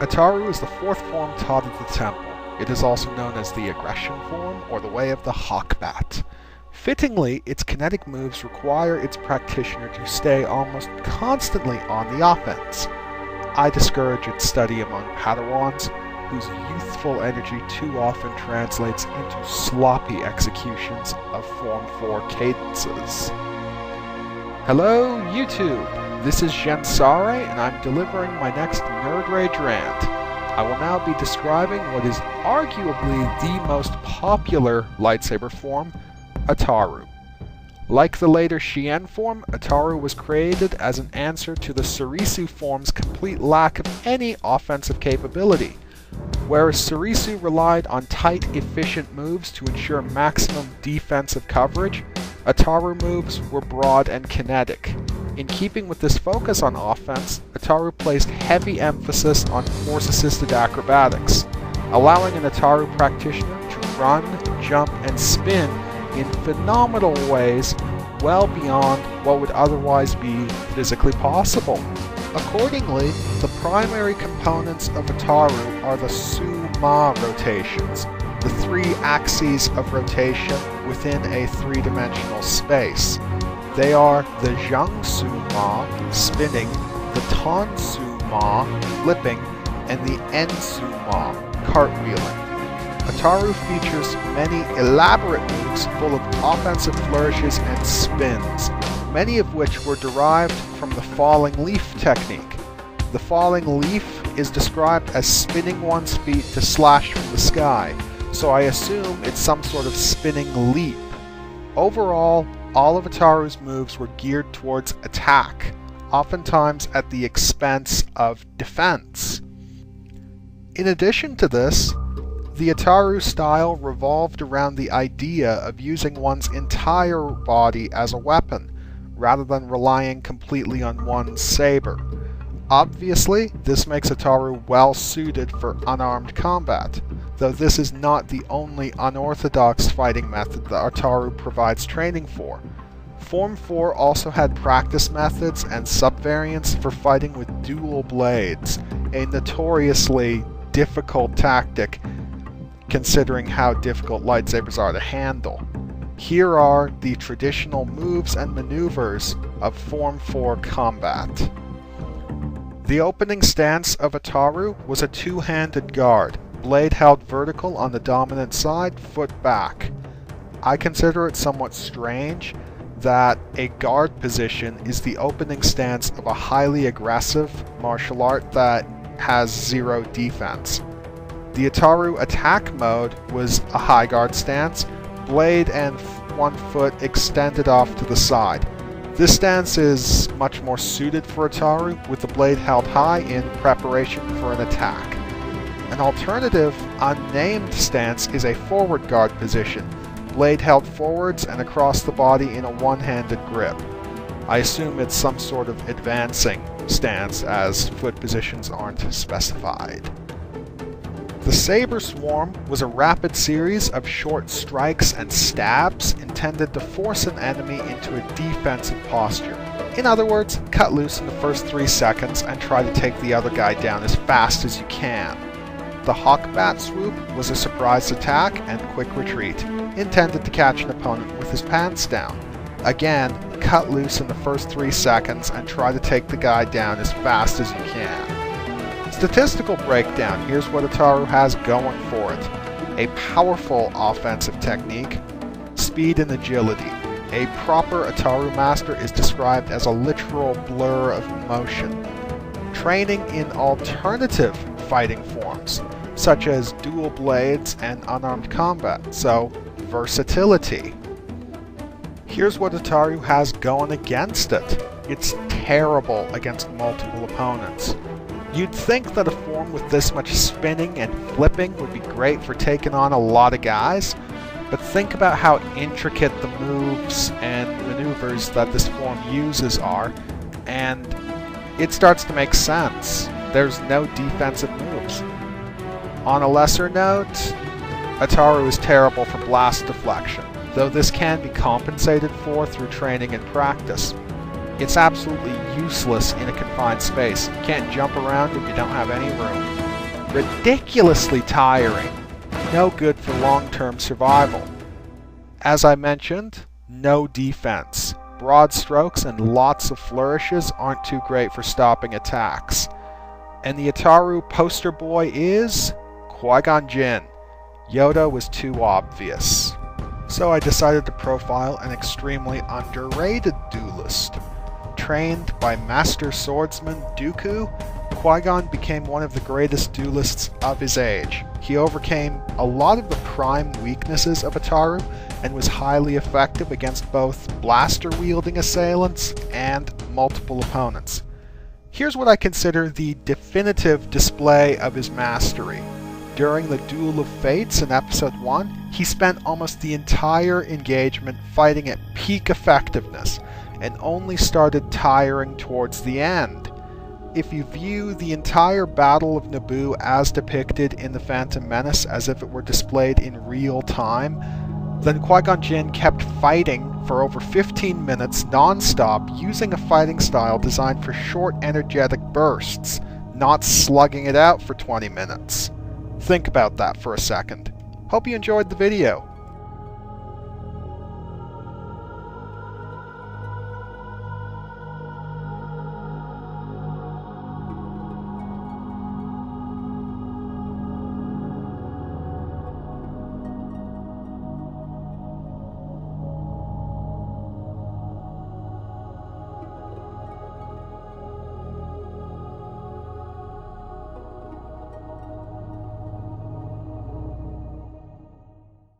Ataru is the fourth form taught at the temple. It is also known as the aggression form, or the way of the hawkbat. Fittingly, its kinetic moves require its practitioner to stay almost constantly on the offense. I discourage its study among Padawans, whose youthful energy too often translates into sloppy executions of Form 4 cadences. Hello, YouTube! This is Gensare, and I'm delivering my next Nerd Rage rant. I will now be describing what is arguably the most popular lightsaber form, Ataru. Like the later Shien form, Ataru was created as an answer to the Surisu form's complete lack of any offensive capability. Whereas Surisu relied on tight, efficient moves to ensure maximum defensive coverage, Ataru moves were broad and kinetic. In keeping with this focus on offense, Ataru placed heavy emphasis on force-assisted acrobatics, allowing an Ataru practitioner to run, jump, and spin in phenomenal ways well beyond what would otherwise be physically possible. Accordingly, the primary components of Ataru are the Su-Ma rotations, the three axes of rotation within a three-dimensional space. They are the Zhang Su-Ma, spinning, the Tan Su-Ma, flipping, and the En Su-Ma, cartwheeling. Ataru features many elaborate moves full of offensive flourishes and spins, many of which were derived from the falling leaf technique. The falling leaf is described as spinning one's feet to slash from the sky, so I assume it's some sort of spinning leap. Overall, all of Ataru's moves were geared towards attack, oftentimes at the expense of defense. In addition to this, the Ataru style revolved around the idea of using one's entire body as a weapon, rather than relying completely on one's saber. Obviously, this makes Ataru well suited for unarmed combat, though this is not the only unorthodox fighting method that Ataru provides training for. Form 4 also had practice methods and subvariants for fighting with dual blades, a notoriously difficult tactic considering how difficult lightsabers are to handle. Here are the traditional moves and maneuvers of Form 4 combat. The opening stance of Ataru was a two-handed guard, blade held vertical on the dominant side, foot back. I consider it somewhat strange that a guard position is the opening stance of a highly aggressive martial art that has zero defense. The Ataru attack mode was a high guard stance, blade and one foot extended off to the side. This stance is much more suited for Ataru, with the blade held high in preparation for an attack. An alternative, unnamed stance is a forward guard position, blade held forwards and across the body in a one-handed grip. I assume it's some sort of advancing stance, as foot positions aren't specified. The Saber Swarm was a rapid series of short strikes and stabs intended to force an enemy into a defensive posture. In other words, cut loose in the first 3 seconds and try to take the other guy down as fast as you can. The Hawkbat Swoop was a surprise attack and quick retreat, intended to catch an opponent with his pants down. Again, cut loose in the first 3 seconds and try to take the guy down as fast as you can. Statistical breakdown, here's what Ataru has going for it. A powerful offensive technique, speed and agility. A proper Ataru master is described as a literal blur of motion. Training in alternative fighting forms, such as dual blades and unarmed combat, so versatility. Here's what Ataru has going against it. It's terrible against multiple opponents. You'd think that a form with this much spinning and flipping would be great for taking on a lot of guys, but think about how intricate the moves and maneuvers that this form uses are, and it starts to make sense. There's no defensive moves. On a lesser note, Ataru is terrible for blast deflection, though this can be compensated for through training and practice. It's absolutely useless in a confined space. You can't jump around if you don't have any room. ridiculously tiring, no good for long-term survival. As I mentioned, no defense. Broad strokes and lots of flourishes aren't too great for stopping attacks. And the Ataru poster boy is Qui-Gon Jinn. Yoda was too obvious. So I decided to profile an extremely underrated duelist. Trained by Master Swordsman Dooku, Qui-Gon became one of the greatest duelists of his age. He overcame a lot of the prime weaknesses of Ataru and was highly effective against both blaster-wielding assailants and multiple opponents. Here's what I consider the definitive display of his mastery. During the Duel of Fates in Episode 1, he spent almost the entire engagement fighting at peak effectiveness, and only started tiring towards the end. If you view the entire Battle of Naboo as depicted in The Phantom Menace as if it were displayed in real time, then Qui-Gon Jinn kept fighting for over 15 minutes non-stop using a fighting style designed for short energetic bursts, not slugging it out for 20 minutes. Think about that for a second. Hope you enjoyed the video.